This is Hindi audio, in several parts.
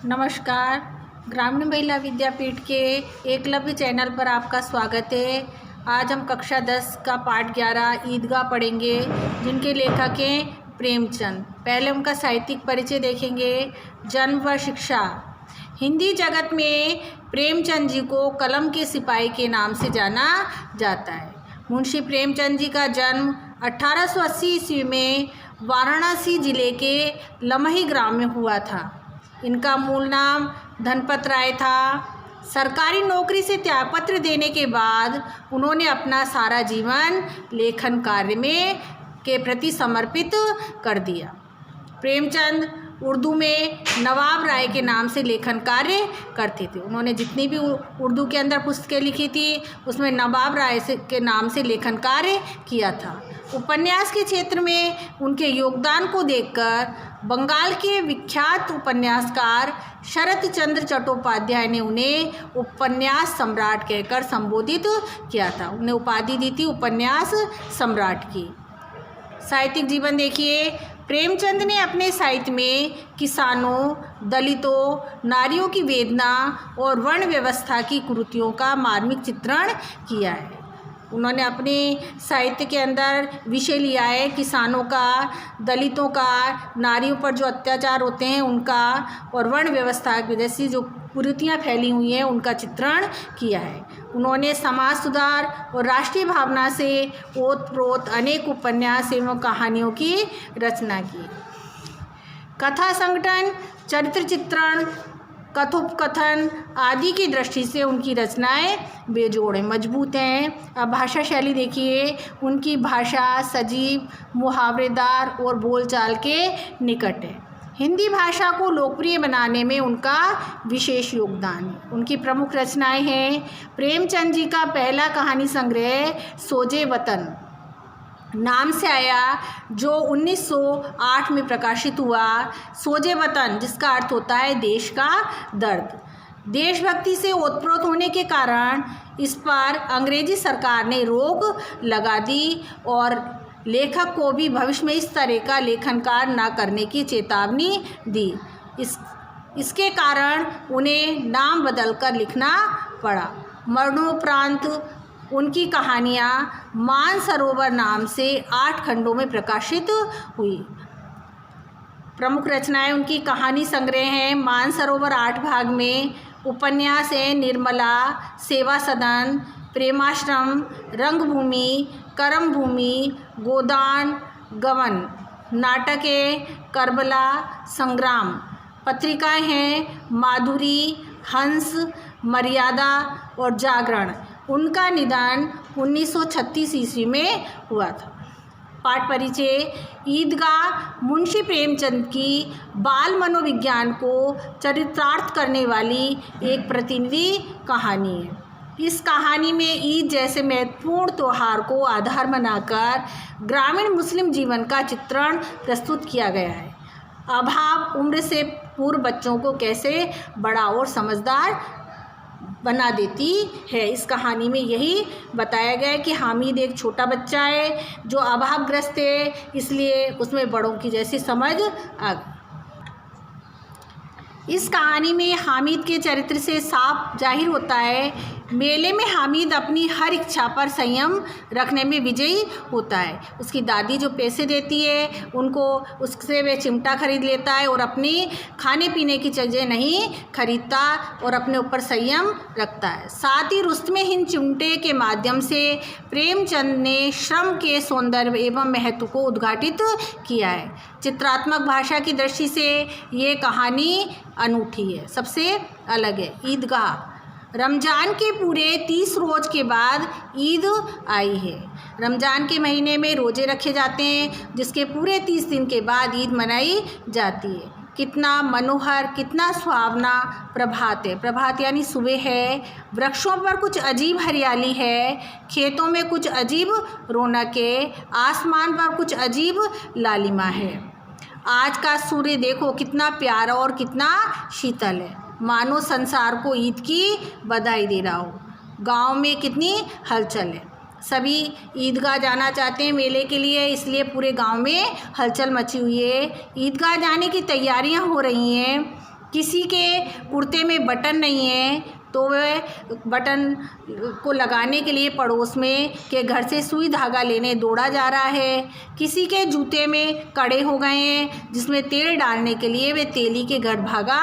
नमस्कार। ग्रामीण महिला विद्यापीठ के एकलव्य चैनल पर आपका स्वागत है। आज हम कक्षा 10 का पाठ 11 ईदगाह पढ़ेंगे, जिनके लेखक हैं प्रेमचंद। पहले उनका साहित्यिक परिचय देखेंगे। जन्म व शिक्षा। हिंदी जगत में प्रेमचंद जी को कलम के सिपाही के नाम से जाना जाता है। मुंशी प्रेमचंद जी का जन्म 1880 ईस्वी में वाराणसी जिले के लमही ग्राम में हुआ था। इनका मूल नाम धनपत राय था। सरकारी नौकरी से त्यागपत्र देने के बाद उन्होंने अपना सारा जीवन लेखन कार्य में के प्रति समर्पित कर दिया। प्रेमचंद उर्दू में नवाब राय के नाम से लेखन कार्य करते थे। उन्होंने जितनी भी उर्दू के अंदर पुस्तकें लिखी थी, उसमें नवाब राय के नाम से लेखन कार्य किया था। उपन्यास के क्षेत्र में उनके योगदान को देखकर बंगाल के विख्यात उपन्यासकार शरत चंद्र चट्टोपाध्याय ने उन्हें उपन्यास सम्राट कहकर संबोधित किया था। उन्हें उपाधि दी थी उपन्यास सम्राट की। साहित्यिक जीवन देखिए। प्रेमचंद ने अपने साहित्य में किसानों, दलितों, नारियों की वेदना और वर्ण व्यवस्था की कुरीतियों का मार्मिक चित्रण किया है। उन्होंने अपने साहित्य के अंदर विषय लिया है किसानों का, दलितों का, नारियों पर जो अत्याचार होते हैं उनका, और वर्ण व्यवस्था की जैसी जो कुरीतियाँ फैली हुई हैं उनका चित्रण किया है। उन्होंने समाज सुधार और राष्ट्रीय भावना से ओतप्रोत अनेक उपन्यास एवं कहानियों की रचना की। कथा संगठन, चरित्र चित्रण, कथोपकथन आदि की दृष्टि से उनकी रचनाएं बेजोड़ हैं, मजबूत हैं। अब भाषा शैली देखिए। उनकी भाषा सजीव, मुहावरेदार और बोलचाल के निकट है। हिंदी भाषा को लोकप्रिय बनाने में उनका विशेष योगदान है। उनकी प्रमुख रचनाएं हैं। प्रेमचंद जी का पहला कहानी संग्रह सोजे वतन नाम से आया, जो 1908 में प्रकाशित हुआ। सोजे वतन जिसका अर्थ होता है देश का दर्द। देशभक्ति से ओतप्रोत होने के कारण इस पर अंग्रेजी सरकार ने रोक लगा दी और लेखक को भी भविष्य में इस तरह का लेखन कार्य न करने की चेतावनी दी। इसके कारण उन्हें नाम बदलकर लिखना पड़ा। मरणोपरांत उनकी कहानियाँ मानसरोवर नाम से 8 खंडों में प्रकाशित हुई। प्रमुख रचनाएं उनकी कहानी संग्रह हैं मानसरोवर 8 भाग में, उपन्यास हैं निर्मला, सेवा सदन, प्रेमाश्रम, रंगभूमि, कर्मभूमि, गोदान, गवन, नाटक है करबला, संग्राम। पत्रिकाएं हैं माधुरी, हंस, मर्यादा और जागरण। उनका निधन 1936 ईस्वी में हुआ था। पाठ परिचय। ईदगाह मुंशी प्रेमचंद की बाल मनोविज्ञान को चरितार्थ करने वाली एक प्रतिनिधि कहानी है। इस कहानी में ईद जैसे महत्वपूर्ण त्यौहार को आधार बनाकर ग्रामीण मुस्लिम जीवन का चित्रण प्रस्तुत किया गया है। अभाव उम्र से पूर्व बच्चों को कैसे बड़ा और समझदार बना देती है। इस कहानी में यही बताया गया है कि हामिद एक छोटा बच्चा है जो अभावग्रस्त है, इसलिए उसमें बड़ों की जैसी समझ आ गई। इस कहानी में हामिद के चरित्र से साफ जाहिर होता है मेले में हामिद अपनी हर इच्छा पर संयम रखने में विजयी होता है। उसकी दादी जो पैसे देती है उनको उससे वे चिमटा खरीद लेता है और अपनी खाने पीने की चीज़ें नहीं खरीदता और अपने ऊपर संयम रखता है। साथ ही रुस्तमे हिंद चिमटे के माध्यम से प्रेमचंद ने श्रम के सौंदर्य एवं महत्व को उद्घाटित किया है। चित्रात्मक भाषा की दृष्टि से ये कहानी अनूठी है, सबसे अलग है। ईदगाह। रमज़ान के पूरे 30 रोज़ के बाद ईद आई है। रमज़ान के महीने में रोज़े रखे जाते हैं, जिसके पूरे 30 दिन के बाद ईद मनाई जाती है। कितना मनोहर, कितना सुहावना प्रभात है। प्रभात यानी सुबह है। वृक्षों पर कुछ अजीब हरियाली है, खेतों में कुछ अजीब रौनक है, आसमान पर कुछ अजीब लालिमा है। आज का सूर्य देखो कितना प्यारा और कितना शीतल है, मानो संसार को ईद की बधाई दे रहा हो। गांव में कितनी हलचल है। सभी ईदगाह जाना चाहते हैं मेले के लिए, इसलिए पूरे गांव में हलचल मची हुई है। ईदगाह जाने की तैयारियां हो रही हैं। किसी के कुर्ते में बटन नहीं है तो वह बटन को लगाने के लिए पड़ोस में के घर से सुई धागा लेने दौड़ा जा रहा है। किसी के जूते में कड़े हो गए हैं जिसमें तेल डालने के लिए वे तेली के घर भागा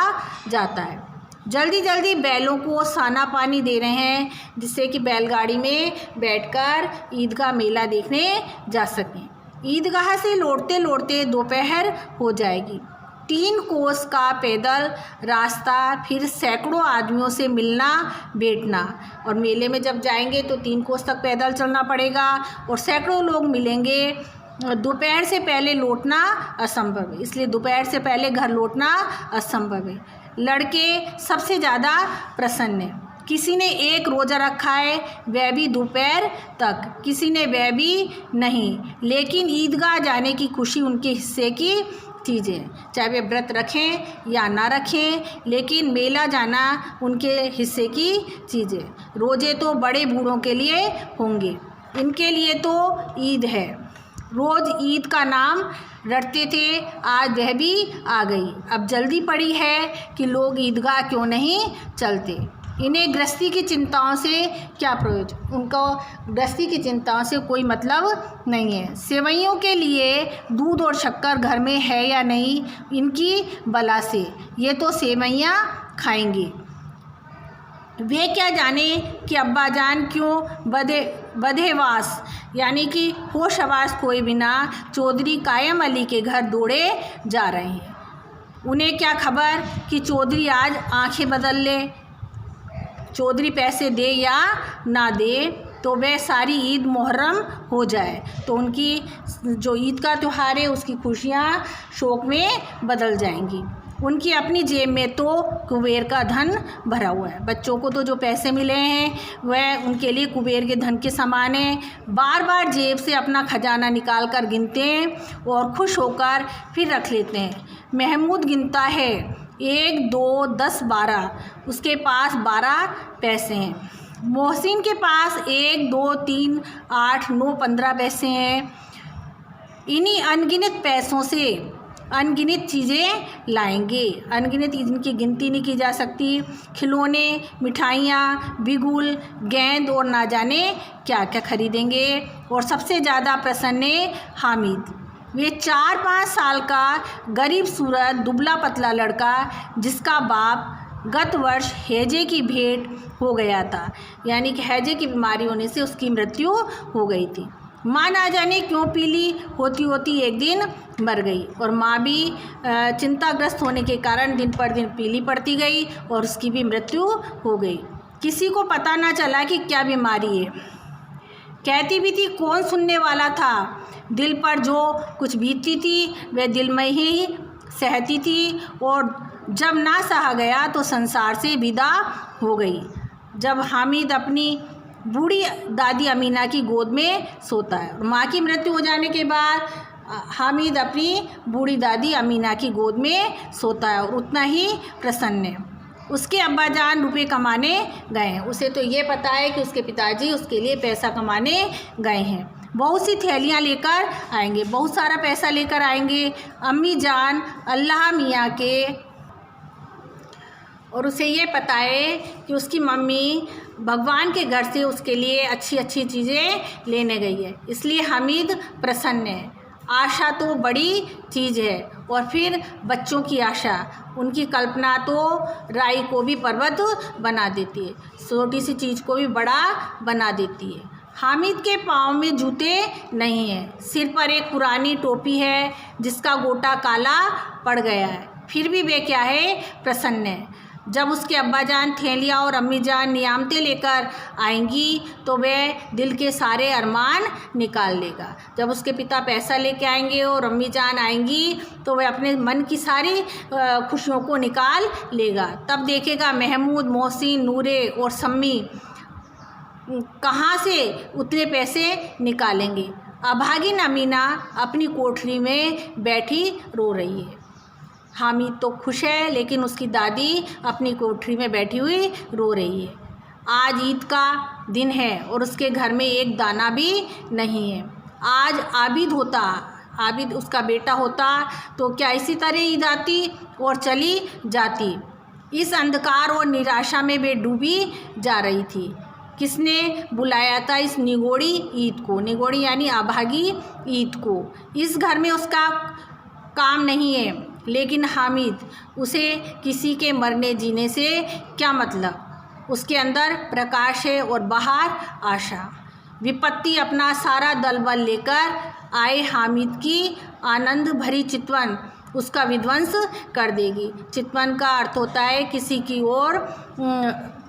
जाता है। जल्दी जल्दी बैलों को साना पानी दे रहे हैं जिससे कि बैलगाड़ी में बैठकर ईदगाह मेला देखने जा सकें। ईदगाह से लौटते लौटते दोपहर हो जाएगी। 3 कोस का पैदल रास्ता, फिर सैकड़ों आदमियों से मिलना बैठना, और मेले में जब जाएंगे तो 3 कोस तक पैदल चलना पड़ेगा और सैकड़ों लोग मिलेंगे। दोपहर से पहले लौटना असंभव है, इसलिए दोपहर से पहले घर लौटना असंभव है। लड़के सबसे ज़्यादा प्रसन्न हैं। किसी ने 1 रोज़ा रखा है, वह भी दोपहर तक, किसी ने वह भी नहीं, लेकिन ईदगाह जाने की खुशी उनके हिस्से की चीज़ है। चाहे वे व्रत रखें या ना रखें, लेकिन मेला जाना उनके हिस्से की चीज़ है। रोज़े तो बड़े बूढ़ों के लिए होंगे, इनके लिए तो ईद है। रोज़ ईद का नाम रटते थे, आज वह भी आ गई। अब जल्दी पड़ी है कि लोग ईदगाह क्यों नहीं चलते। इन्हें गृहस्थी की चिंताओं से क्या प्रयोजन, उनको गृहस्थी की चिंताओं से कोई मतलब नहीं है। सेवैयों के लिए दूध और शक्कर घर में है या नहीं, इनकी बला से ये तो सेवैयाँ खाएंगे। वे क्या जाने कि अब्बा जान क्यों बधेवास यानी कि होश हवास खोए बिना चौधरी कायम अली के घर दौड़े जा रहे हैं। उन्हें क्या खबर कि चौधरी आज आंखें बदल ले। चौधरी पैसे दे या ना दे तो वह सारी ईद मुहर्रम हो जाए तो उनकी जो ईद का त्यौहार है उसकी खुशियाँ शोक में बदल जाएंगी। उनकी अपनी जेब में तो कुबेर का धन भरा हुआ है। बच्चों को तो जो पैसे मिले हैं वह उनके लिए कुबेर के धन के समान है। बार बार जेब से अपना खजाना निकाल कर गिनते हैं और खुश होकर फिर रख लेते हैं। महमूद गिनता है 1 2 10 12, उसके पास 12 पैसे हैं। मोहसिन के पास 1 2 3 8 9 15 पैसे हैं। इन्हीं अनगिनत पैसों से अनगिनत चीज़ें लाएंगे। अनगिनत इनकी गिनती नहीं की जा सकती। खिलौने, मिठाइयाँ, बिगुल, गेंद और ना जाने क्या क्या खरीदेंगे। और सबसे ज़्यादा प्रसन्न है हामिद। वे 4-5 साल का गरीब सूरत दुबला पतला लड़का जिसका बाप गत वर्ष हैजे की भेंट हो गया था, यानी कि हैजे की बीमारी होने से उसकी मृत्यु हो गई थी। माँ ना जाने क्यों पीली होती होती एक दिन मर गई और माँ भी चिंताग्रस्त होने के कारण दिन पर दिन पीली पड़ती गई और उसकी भी मृत्यु हो गई। किसी को पता ना चला कि क्या बीमारी है। कहती भी थी कौन सुनने वाला था। दिल पर जो कुछ बीतती थी वह दिल में ही सहती थी और जब ना सहा गया तो संसार से विदा हो गई। जब हामिद अपनी बूढ़ी दादी अमीना की गोद में सोता है। माँ की मृत्यु हो जाने के बाद हामिद अपनी बूढ़ी दादी अमीना की गोद में सोता है और उतना ही प्रसन्न है। उसके अब्बा जान रुपये कमाने गए हैं। उसे तो ये पता है कि उसके पिताजी उसके लिए पैसा कमाने गए हैं। बहुत सी थैलियाँ लेकर आएंगे, बहुत सारा पैसा लेकर आएंगे अम्मी जान अल्लाह मियाँ के, और उसे ये पता है कि उसकी मम्मी भगवान के घर से उसके लिए अच्छी अच्छी चीज़ें लेने गई है, इसलिए हामिद प्रसन्न है। आशा तो बड़ी चीज़ है और फिर बच्चों की आशा, उनकी कल्पना तो राई को भी पर्वत बना देती है, छोटी सी चीज़ को भी बड़ा बना देती है। हामिद के पाँव में जूते नहीं हैं, सिर पर एक पुरानी टोपी है जिसका गोटा काला पड़ गया है, फिर भी वे क्या है प्रसन्न है। जब उसके अब्बा जान थैलियाँ और अम्मी जान नियामतें लेकर आएंगी तो वह दिल के सारे अरमान निकाल लेगा। जब उसके पिता पैसा लेके आएंगे और अम्मी जान आएंगी तो वह अपने मन की सारी खुशियों को निकाल लेगा। तब देखेगा महमूद, मोहसिन, नूरे और सम्मी कहाँ से उतने पैसे निकालेंगे। अभागिन अमीना अपनी कोठरी में बैठी रो रही है। हामिद तो खुश है लेकिन उसकी दादी अपनी कोठरी में बैठी हुई रो रही है। आज ईद का दिन है और उसके घर में एक दाना भी नहीं है। आज आबिद होता, आबिद उसका बेटा होता तो क्या इसी तरह ईद आती और चली जाती। इस अंधकार और निराशा में वे डूबी जा रही थी। किसने बुलाया था इस निगोड़ी ईद को? निगोड़ी यानी अभागी ईद को। इस घर में उसका काम नहीं है, लेकिन हामिद, उसे किसी के मरने जीने से क्या मतलब। उसके अंदर प्रकाश है और बाहर आशा। विपत्ति अपना सारा दलबल लेकर आए हामिद की आनंद भरी चितवन उसका विध्वंस कर देगी। चितवन का अर्थ होता है किसी की ओर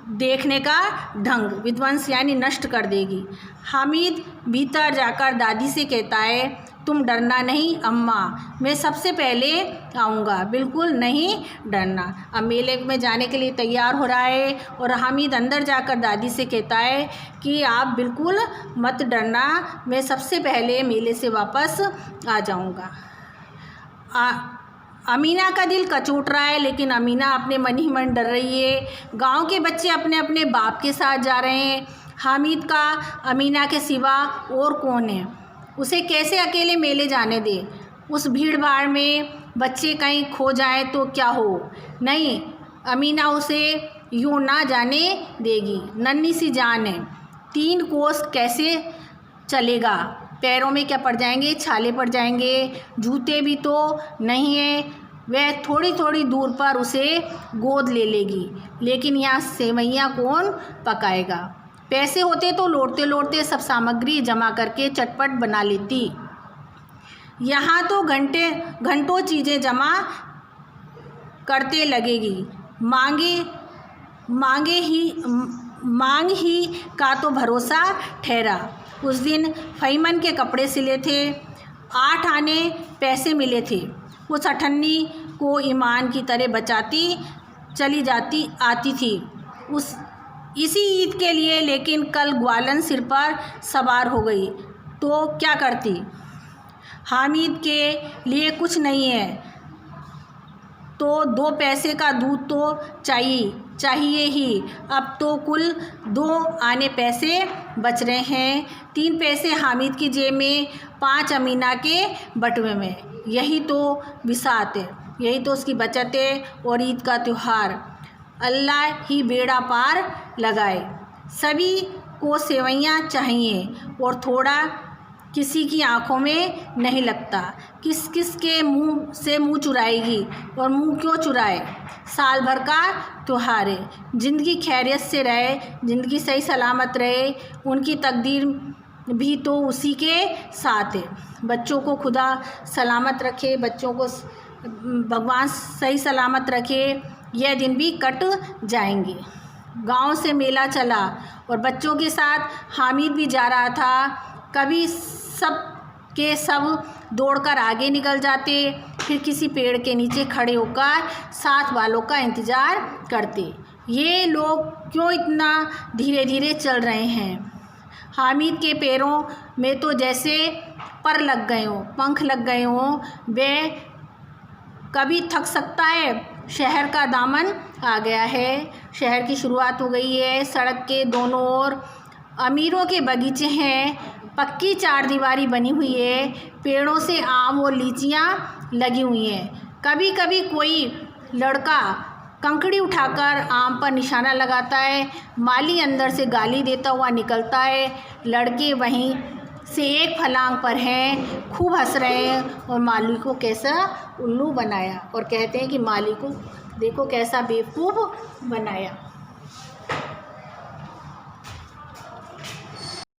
देखने का ढंग। विध्वंस यानी नष्ट कर देगी। हामिद भीतर जाकर दादी से कहता है, तुम डरना नहीं अम्मा, मैं सबसे पहले आऊँगा, बिल्कुल नहीं डरना। अब मेले में जाने के लिए तैयार हो रहा है और हामिद अंदर जाकर दादी से कहता है कि आप बिल्कुल मत डरना, मैं सबसे पहले मेले से वापस आ जाऊँगा। अमीना का दिल कचोट रहा है, लेकिन अमीना अपने मन ही मन डर रही है। गांव के बच्चे अपने अपने बाप के साथ जा रहे हैं। हामिद का अमीना के सिवा और कौन है? उसे कैसे अकेले मेले जाने दे? उस भीड़ भाड़ में बच्चे कहीं खो जाए तो क्या हो? नहीं, अमीना उसे यूँ ना जाने देगी। नन्ही सी जान है, 3 कोस कैसे चलेगा? पैरों में क्या पड़ जाएंगे? छाले पड़ जाएंगे। जूते भी तो नहीं है। वह थोड़ी थोड़ी दूर पर उसे गोद ले लेगी, लेकिन यहाँ सेवैयाँ कौन पकाएगा? पैसे होते तो लौटते लौटते सब सामग्री जमा करके चटपट बना लेती। यहाँ तो घंटों चीज़ें जमा करते लगेगी। मांग ही का तो भरोसा ठहरा। उस दिन फहीमन के कपड़े सिले थे, 8 आने पैसे मिले थे। उस अठन्नी को ईमान की तरह बचाती चली आती थी इसी ईद के लिए, लेकिन कल ग्वालन सिर पर सवार हो गई तो क्या करती? हामिद के लिए कुछ नहीं है तो 2 पैसे का दूध तो चाहिए ही। अब तो कुल 2 आने पैसे बच रहे हैं। 3 पैसे हामिद की जेब में, 5 अमीना के बटुए में। यही तो बिसात है, यही तो उसकी बचत है और ईद का त्यौहार। अल्लाह ही बेड़ा पार लगाए। सभी को सेवैयाँ चाहिए और थोड़ा किसी की आंखों में नहीं लगता। किस किस के मुंह से मुंह चुराएगी, और मुंह क्यों चुराए? साल भर का त्यौहार है। ज़िंदगी खैरियत से रहे, ज़िंदगी सही सलामत रहे। उनकी तकदीर भी तो उसी के साथ है। बच्चों को खुदा सलामत रखे, बच्चों को भगवान सही सलामत रखे। यह दिन भी कट जाएंगे। गांव से मेला चला और बच्चों के साथ हामिद भी जा रहा था। कभी सब के सब दौड़कर आगे निकल जाते, फिर किसी पेड़ के नीचे खड़े होकर साथ वालों का इंतज़ार करते। ये लोग क्यों इतना धीरे धीरे चल रहे हैं? हामिद के पैरों में तो जैसे पर लग गए हों, पंख लग गए हों। वे कभी थक सकता है। शहर का दामन आ गया है, शहर की शुरुआत हो गई है। सड़क के दोनों ओर अमीरों के बगीचे हैं, पक्की 4 दीवारी बनी हुई है, पेड़ों से आम और लीचियाँ लगी हुई हैं। कभी कभी कोई लड़का कंकड़ी उठाकर आम पर निशाना लगाता है। माली अंदर से गाली देता हुआ निकलता है। लड़के वहीं से एक फलांग पर हैं, खूब हंस रहे हैं और माली को कैसा उल्लू बनाया, और कहते हैं कि माली को देखो कैसा बेवकूफ़ बनाया।